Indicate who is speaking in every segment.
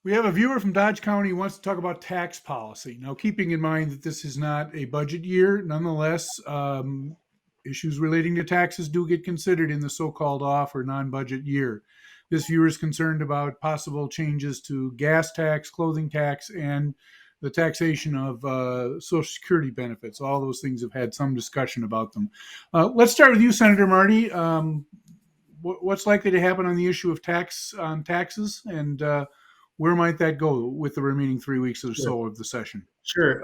Speaker 1: We have a viewer from Dodge County who wants to talk about tax policy. Now, keeping in mind that this is not a budget year, nonetheless, issues relating to taxes do get considered in the so-called off or non-budget year. This viewer is concerned about possible changes to gas tax, clothing tax, and the taxation of Social Security benefits. All those things have had some discussion about them. Let's start with you, Senator Marty. What's likely to happen on the issue of taxes, and where might that go with the remaining 3 weeks or so of the session?
Speaker 2: Sure.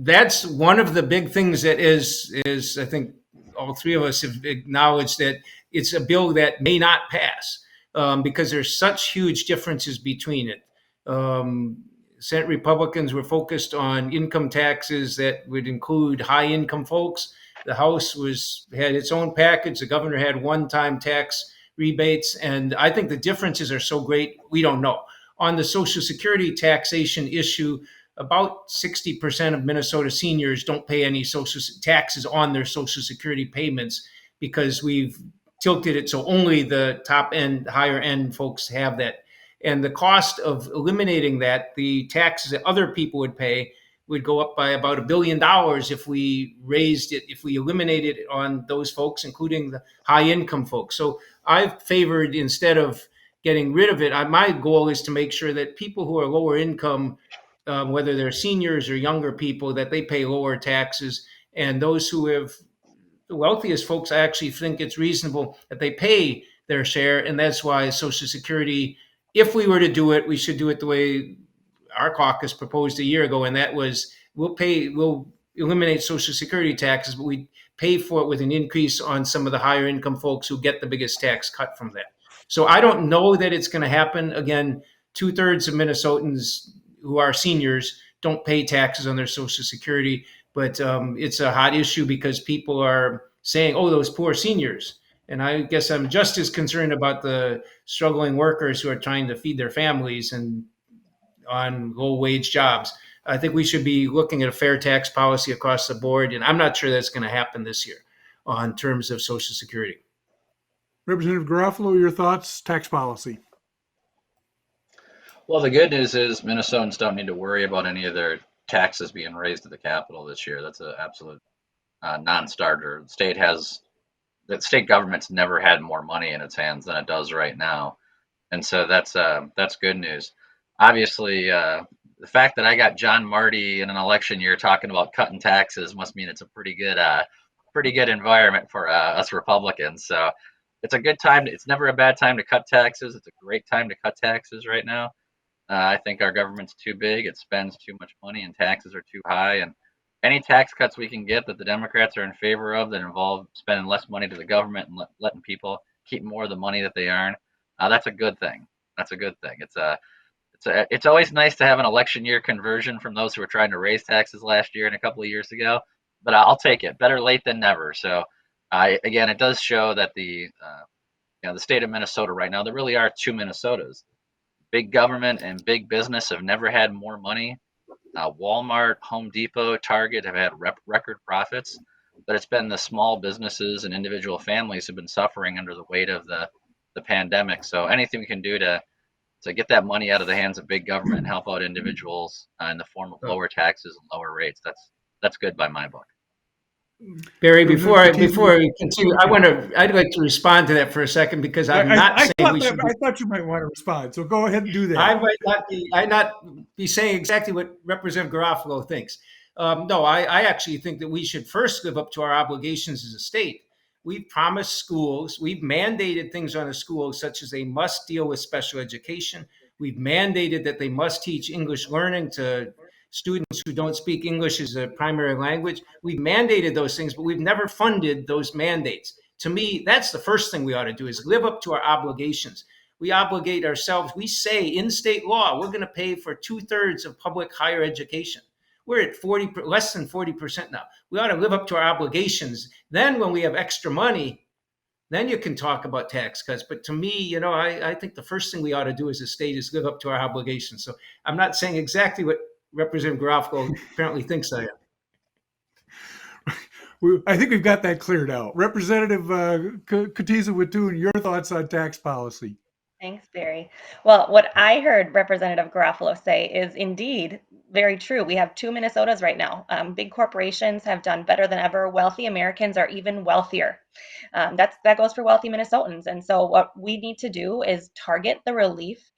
Speaker 2: That's one of the big things that is I think all three of us have acknowledged that it's a bill that may not pass because there's such huge differences between it. Senate Republicans were focused on income taxes that would include high income folks. The House had its own package. The governor had one-time tax rebates. And I think the differences are so great, we don't know. On the Social Security taxation issue, about 60% of Minnesota seniors don't pay any social taxes on their Social Security payments because we've tilted it so only the top end, higher end folks have that. And the cost of eliminating that, the taxes that other people would pay, would go up by about $1 billion if we raised it, if we eliminated it on those folks, including the high income folks. So I've favored, instead of getting rid of it, my goal is to make sure that people who are lower income, whether they're seniors or younger people, that they pay lower taxes. And those who have the wealthiest folks, I actually think it's reasonable that they pay their share. And that's why Social Security, if we were to do it, we should do it the way our caucus proposed a year ago. And that was, we'll eliminate Social Security taxes, but we pay for it with an increase on some of the higher income folks who get the biggest tax cut from that. So I don't know that it's going to happen. Again, 2/3 of Minnesotans who are seniors don't pay taxes on their Social Security, but it's a hot issue because people are saying, oh, those poor seniors. And I guess I'm just as concerned about the struggling workers who are trying to feed their families and on low wage jobs. I think we should be looking at a fair tax policy across the board. And I'm not sure that's going to happen this year on terms of Social Security.
Speaker 1: Representative Garofalo, your thoughts, tax policy?
Speaker 3: Well, the good news is Minnesotans don't need to worry about any of their taxes being raised at the Capitol this year. That's an absolute non-starter. The state government's never had more money in its hands than it does right now, and so that's good news. Obviously, the fact that I got John Marty in an election year talking about cutting taxes must mean it's a pretty good environment for us Republicans. So it's a good time. It's never a bad time to cut taxes. It's a great time to cut taxes right now. I think our government's too big. It spends too much money, and taxes are too high. And any tax cuts we can get that the Democrats are in favor of that involve spending less money to the government and letting people keep more of the money that they earn, that's a good thing. That's a good thing. It's always nice to have an election year conversion from those who were trying to raise taxes last year and a couple of years ago, but I'll take it. Better late than never. So again, it does show that the state of Minnesota right now, there really are two Minnesotas. Big government and big business have never had more money. Walmart, Home Depot, Target have had record profits, but it's been the small businesses and individual families who've been suffering under the weight of the pandemic. So anything we can do to get that money out of the hands of big government and help out individuals in the form of lower taxes and lower rates, that's good by my book.
Speaker 2: Barry, before we continue, I'd like to respond to that for a second because I'm not saying we should.
Speaker 1: I thought you might want to respond, so go ahead and do that.
Speaker 2: I might not be saying exactly what Representative Garofalo thinks. No, I actually think that we should first live up to our obligations as a state. We've promised schools, we've mandated things on the schools, such as they must deal with special education. We've mandated that they must teach English learning to students who don't speak English as a primary language. We've mandated those things, but we've never funded those mandates. To me, that's the first thing we ought to do, is live up to our obligations. We obligate ourselves. We say in state law, we're going to pay for 2/3 of public higher education. We're at less than 40% now. We ought to live up to our obligations. Then when we have extra money, then you can talk about tax cuts. But to me, I think the first thing we ought to do as a state is live up to our obligations. So I'm not saying exactly what Representative Garofalo apparently thinks I am.
Speaker 1: I think we've got that cleared out. Representative Kotyza-Witthuhn, your thoughts on tax policy?
Speaker 4: Thanks, Barry. Well, what I heard Representative Garofalo say is indeed very true. We have two Minnesotas right now. Big corporations have done better than ever. Wealthy Americans are even wealthier. That goes for wealthy Minnesotans. And so, what we need to do is target the relief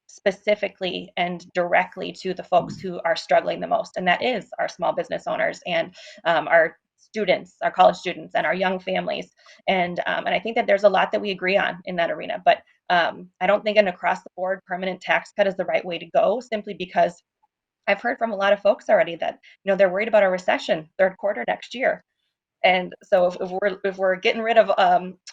Speaker 4: specifically and directly to the folks who are struggling the most, and that is our small business owners and our students, our college students, and our young families. And I think that there's a lot that we agree on in that arena, but I don't think an across the board permanent tax cut is the right way to go, simply because I've heard from a lot of folks already that they're worried about a recession third quarter next year. And so if we're getting rid of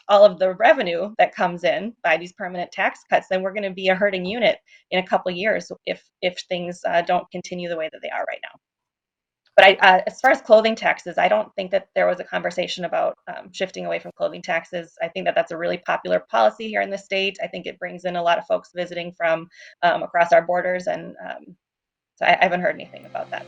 Speaker 4: all of the revenue that comes in by these permanent tax cuts, then we're going to be a hurting unit in a couple of years if things don't continue the way that they are right now. But as far as clothing taxes, I don't think that there was a conversation about shifting away from clothing taxes. I think that that's a really popular policy here in the state. I think it brings in a lot of folks visiting from across our borders, and so I haven't heard anything about that.